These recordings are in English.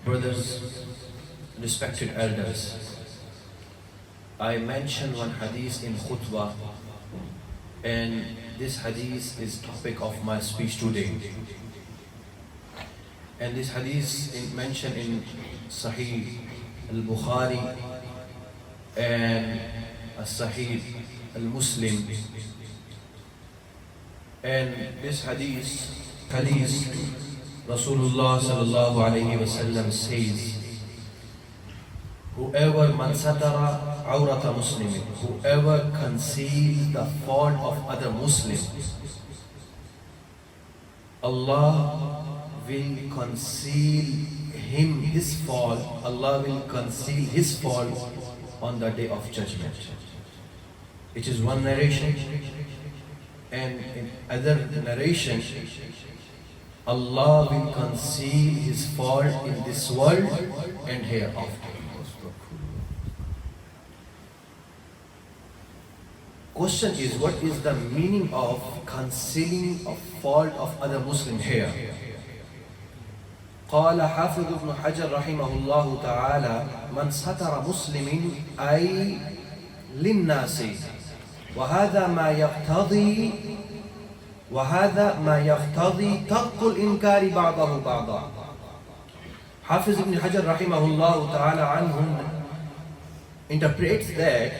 Brothers, respected elders, I mentioned one hadith in khutbah, and this hadith is topic of my speech today. And this hadith is mentioned in Sahih al-Bukhari and Sahih al-Muslim. And this hadith Rasulullah sallallahu alayhi wasallam says, whoever man satara awrata muslimin, whoever conceals the fault of other Muslims, Allah will conceal him his fault, Allah will conceal his fault on the day of judgment. It is one narration, and in other narration, Allah will conceal his fault in this world and hereafter. Question is, what is the meaning of concealing a fault of other Muslim here? قال حافظ ابن حجر رحمه الله تعالى من ستر مسلم أي للناس وهذا ما يقتضي ترك الإنكار بعضه بعضا. Hafiz ibn Hajar rahimahullah ta'ala anhum interprets that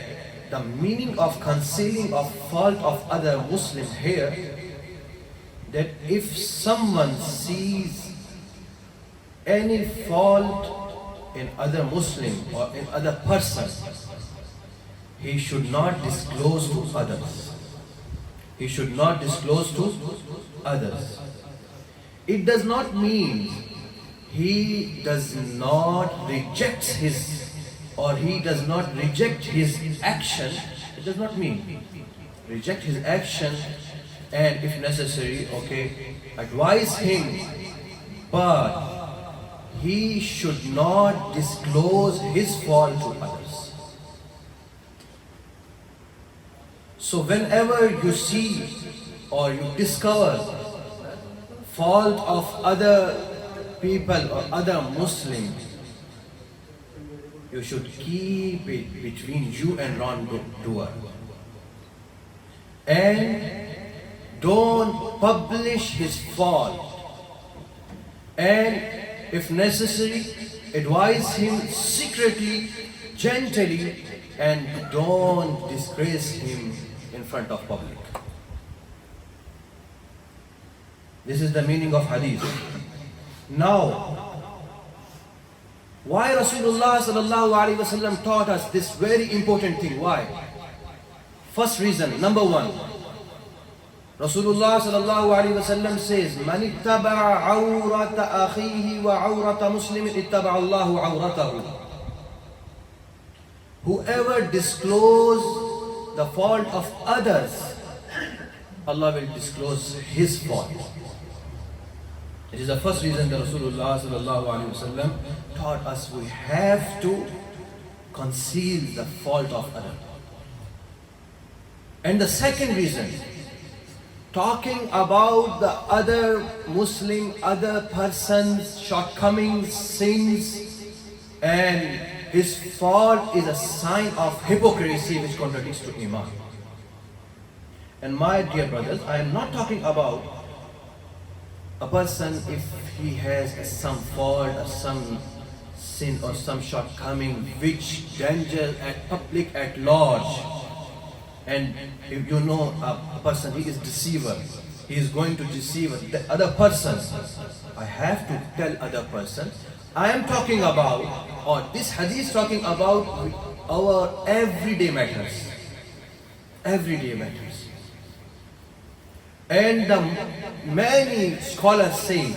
the meaning of concealing of fault of other Muslims here, that if someone sees any fault in other Muslim or in other person, he should not disclose to others. He should not disclose to others. It does not mean he does not reject his, or he does not reject his action. It does not mean reject his action, and if necessary, advise him, but he should not disclose his fault to others. So whenever you see or you discover fault of other people or other Muslims, you should keep it between you and wrongdoer. And don't publish his fault. And if necessary, advise him secretly, gently, and don't disgrace him in front of public. This is the meaning of hadith. Now, why Rasulullah sallallahu alaihi wasallam taught us this very important thing? Why? First reason, number one, Rasulullah sallallahu alaihi wasallam says, "Man ittaba'a awrata akhihi wa awrata muslimin ittaba'a Allahu awratahu." Whoever disclose the fault of others, Allah will disclose his fault. It is the first reason that Rasulullah sallallahu alaihi wasallam taught us we have to conceal the fault of others. And the second reason, talking about the other Muslim, other person's shortcomings, sins, and his fault is a sign of hypocrisy which contradicts to Iman. And my dear brothers, I am not talking about a person if he has some fault or some sin or some shortcoming which danger at public at large. And if you know a person, he is deceiver, he is going to deceive the other person, I have to tell other person, I am talking about, or this hadith is talking about our everyday matters. Everyday matters. And many scholars say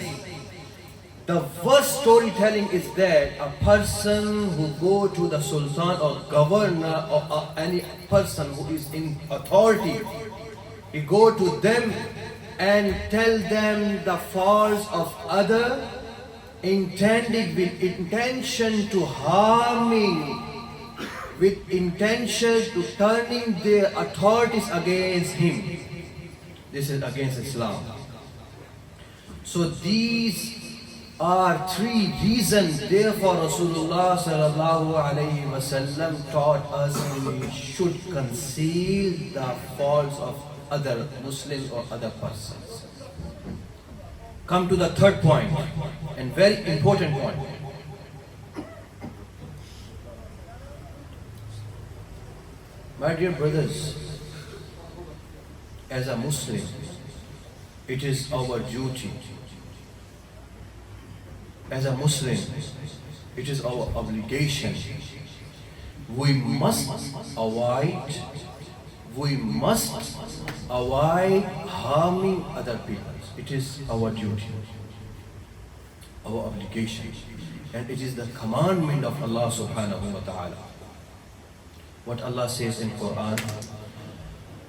the worst storytelling is that a person who go to the sultan or governor or any person who is in authority, he go to them and tell them the faults of other, intended with intention to harming, with intention to turning their authorities against him. This is against Islam. So these are three reasons. Therefore, Rasulullah sallallahu alayhi wasallam taught us we should conceal the faults of other Muslims or other persons. Come to the third point, and very important point. My dear brothers, as a Muslim, it is our duty. As a Muslim, it is our obligation. We must avoid harming other people. It is our duty, our obligation, and it is the commandment of Allah subhanahu wa ta'ala. What Allah says in Quran,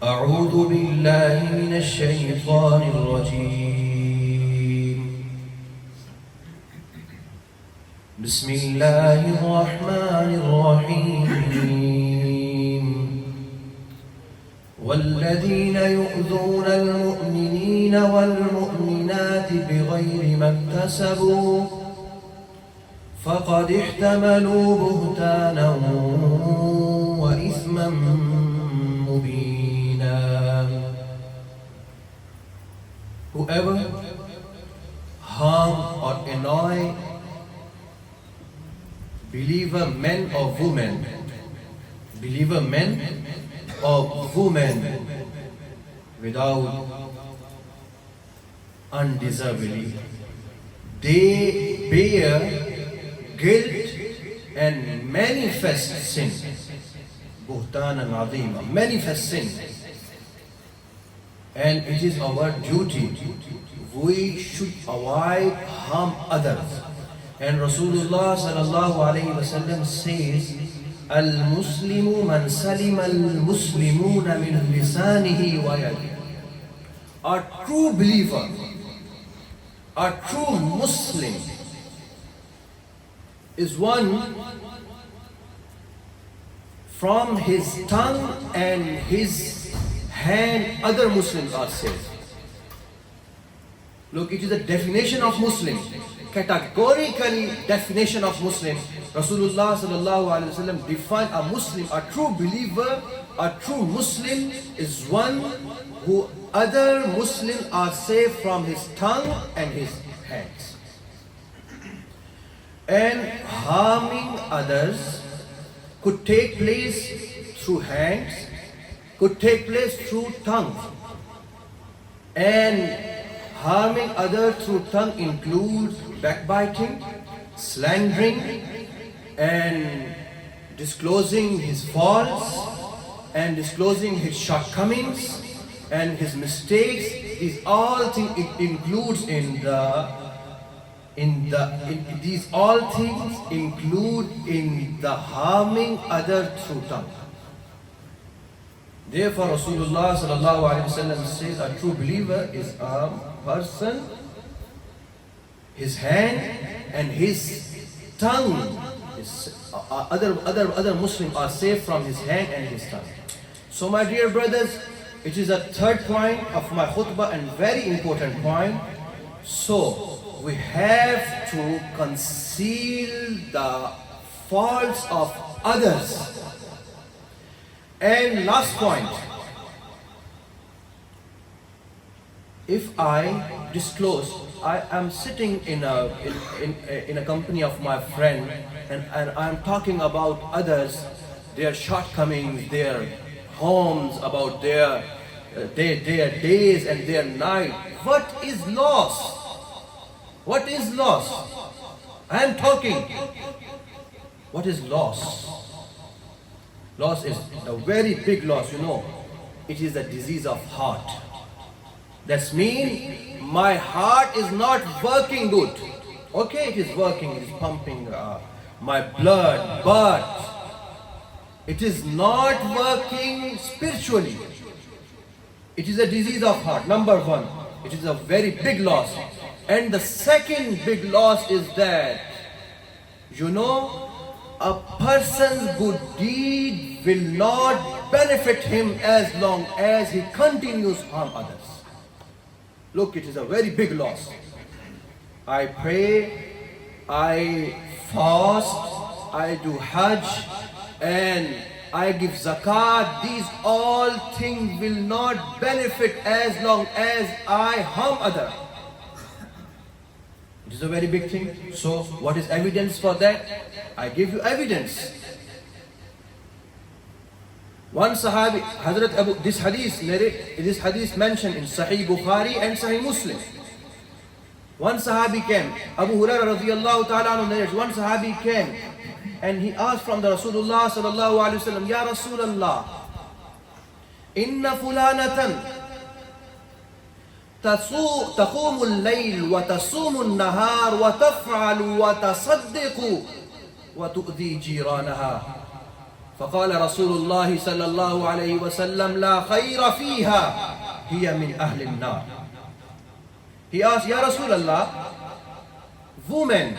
أعوذ بالله من الشيطان الرجيم بسم الله الرحمن الرحيم والذين يؤذون المؤمنين والمؤمنات بغير ما اكتسبوا فقد احتملوا بهتانا وإثما مبينا. Whoever harm or annoy believer men or women without undeservedly, they bear guilt and manifest sin. Buhtanan azima, manifest sin. And it is our duty. We should avoid harm others. And Rasulullah sallallahu alayhi wasallam says, Al-Muslimu man salima al-Muslimuna min lisanihi wa yadihi. A true believer, a true Muslim is one from his tongue and his hand other Muslims are safe. Look, it is a definition of Muslim. Categorically definition of Muslim. Rasulullah sallallahu alaihi wasallam defined a Muslim, a true believer, a true Muslim is one who other Muslims are safe from his tongue and his hands. And harming others could take place through hands, could take place through tongue. And harming others through tongue includes backbiting, slandering, and disclosing his faults, and disclosing his shortcomings and his mistakes. These all things it includes these all things include in the harming other through tongue. Therefore, Rasulullah sallallahu alaihi wasallam says a true believer is a person, his hand and his tongue. Other Muslims are safe from his hand and his tongue. So, my dear brothers, it is a third point of my khutbah and very important point. So, we have to conceal the faults of others. And last point, if I disclose, I am sitting in a company of my friend, and I am talking about others, their shortcomings, their homes, about their days and their night. What is lost? What is lost? I am talking. What is lost? Loss is a very big loss, you know. It is the disease of heart. That means my heart is not working good. Okay, it is working, it is pumping my blood, but it is not working spiritually. It is a disease of heart, number one. It is a very big loss. And the second big loss is that, you know, a person's good deed will not benefit him as long as he continues to harm others. Look, it is a very big loss. I pray I fast, I do hajj, and I give zakat. These all things will not benefit as long as I harm other. It is a very big thing. So what is evidence for that? I give you evidence. One Sahabi, Hazrat Abu, this hadith mentioned in Sahih Bukhari and Sahih Muslim. One Sahabi came, Abu Hurairah radiyallahu ta'ala narrates, one Sahabi came and he asked from the Rasulullah sallallahu alayhi wa sallam, Ya Rasulallah, inna fulanatan تقوم الليل وتصوم النهار وتفعل وتصدق وتؤذي جيرانها فقال رسول الله صلى الله عليه وسلم لا خير فيها هي من أهل النار. He asked, Ya Rasulallah, woman,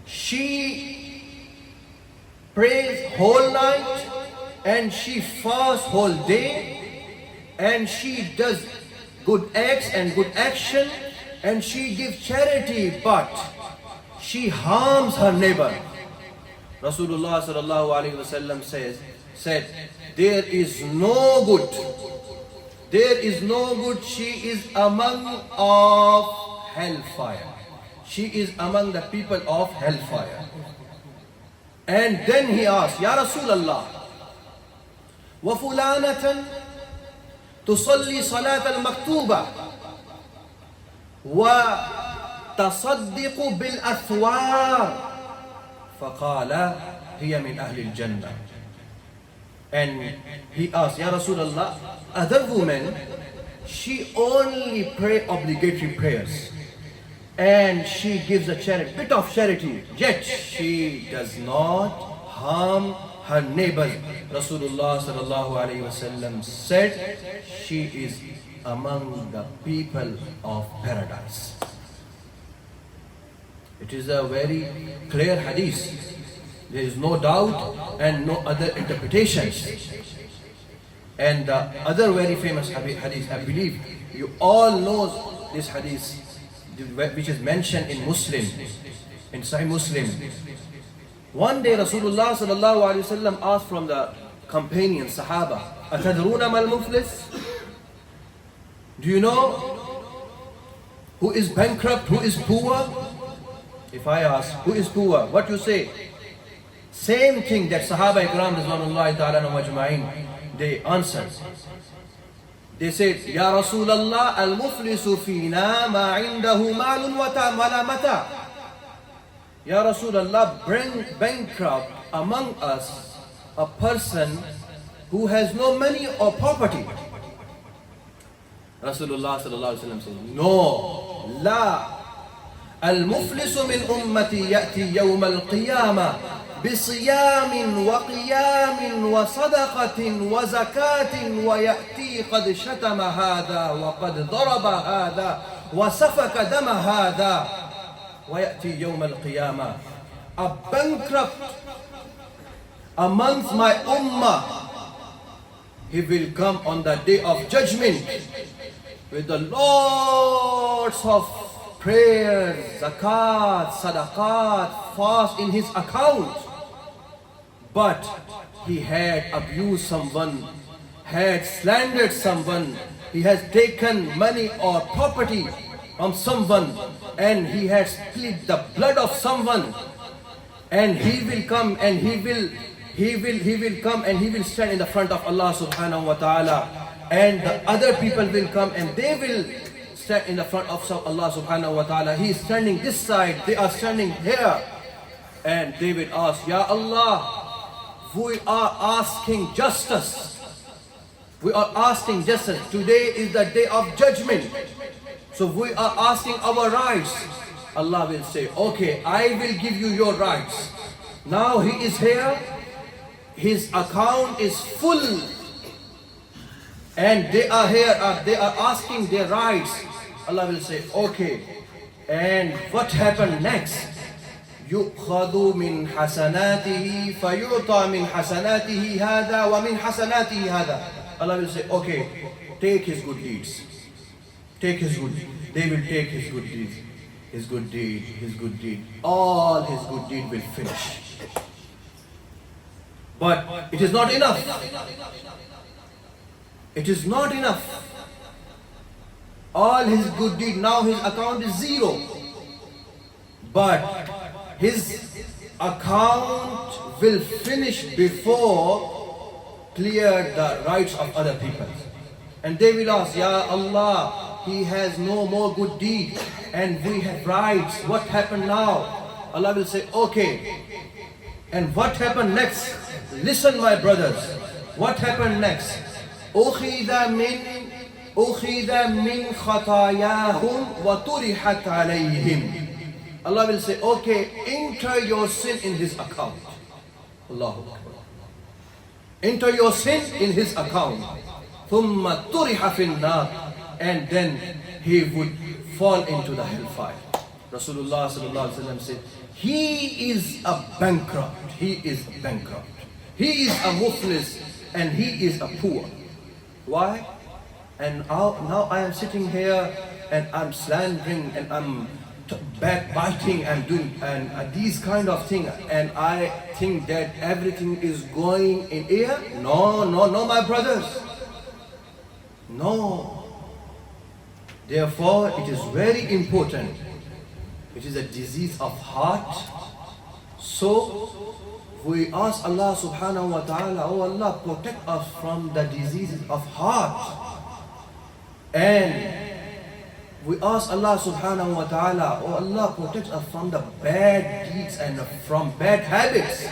she prays whole night and she fasts whole day and she does good acts and good action and she gives charity, but she harms her neighbor. Rasulullah sallallahu alaihi wasallam said, there is no good. There is no good. She is among of hellfire. She is among the people of hellfire. And then he asked, Ya Rasulallah, wa fulanatan تصلي صلاة المكتوبة وتصدق بالأثوار فقال هي من أهل الجنة. And he asked, Ya Rasulullah, other women, she only pray obligatory prayers and she gives a charity, bit of charity, yet she does not harm her neighbors. Rasulullah sallallahu alayhi wasallam said she is among the people of paradise. It is a very clear hadith. There is no doubt and no other interpretations. And the other very famous hadith, I believe you all know this hadith, which is mentioned in Muslim, in Sahih Muslim. One day Rasulullah sallallahu alaihi wasallam asked from the companion Sahaba, "Atadruna mal muflis?" Do you know who is bankrupt, who is poor? If I ask, who is poor? What you say? Same thing that Sahaba Ikram rizwanullahi ta'ala majma'in, they answered. They said, Ya Rasulallah, al-muflisu fina ma indahu malun wa la mata. Ya Rasulallah, bring bankrupt among us a person who has no money or property. Rasulullah sallallahu alaihi wasallam said, no, la. المفلس من أمتي يأتي يوم القيامة بصيام وقيام وصدقة وزكاة ويأتي قد شتم هذا وقد ضرب هذا وسفك دم هذا ويأتي يوم القيامة. A bankrupt amongst my ummah, he will come on the day of judgment with the lots of prayers, zakat, sadaqat, fast in his account. But he had abused someone, had slandered someone, he has taken money or property from someone, and he has spilled the blood of someone. And he will come and he will come and he will stand in the front of Allah subhanahu wa ta'ala. And the other people will come and they will stand in the front of Allah subhanahu wa ta'ala. He is standing this side, they are standing here. And they will ask, Ya Allah, we are asking justice. We are asking justice. Today is the day of judgment. So we are asking our rights. Allah will say, okay, I will give you your rights. Now he is here, his account is full. And they are here, they are asking their rights. Allah will say, okay. And what happened next? يُؤْخَذُ مِنْ حَسَنَاتِهِ فَيُعْطَى مِنْ حَسَنَاتِهِ هَذَا وَمِنْ حَسَنَاتِهِ هَذَا. Allah will say, okay, take his good deeds. Take his good deeds. They will take his good deeds. his good deed, all his good deed will finish. But it is not enough. It is not enough. All his good deed, now his account is zero. But his account will finish before clear the rights of other people. And they will ask, Ya Allah, he has no more good deed and we have rights. What happened now? Allah will say, okay. And what happened next? Listen, my brothers. What happened next? أُخِذَ مِنْ خَطَايَاهُمْ وَطُرِحَتْ عَلَيْهِمْ. Allah will say, okay, enter your sin in his account. Allahu Akbar. Enter your sin in his account. ثُمَّ طُرِحَ فِي النَّارِ. And then he would fall into the hellfire. Rasulullah sallallahu alaihi wasallam said, he is a bankrupt. He is bankrupt. He is a muflis and he is a poor. Why? And now I am sitting here and I'm slandering and I'm backbiting and doing and these kind of things, and I think that everything is going in air. No, my brothers. No. Therefore, it is very important. It is a disease of heart. So we ask Allah subhanahu wa ta'ala, oh Allah, protect us from the diseases of heart. And we ask Allah subhanahu wa ta'ala, oh Allah, protect us from the bad deeds and from bad habits.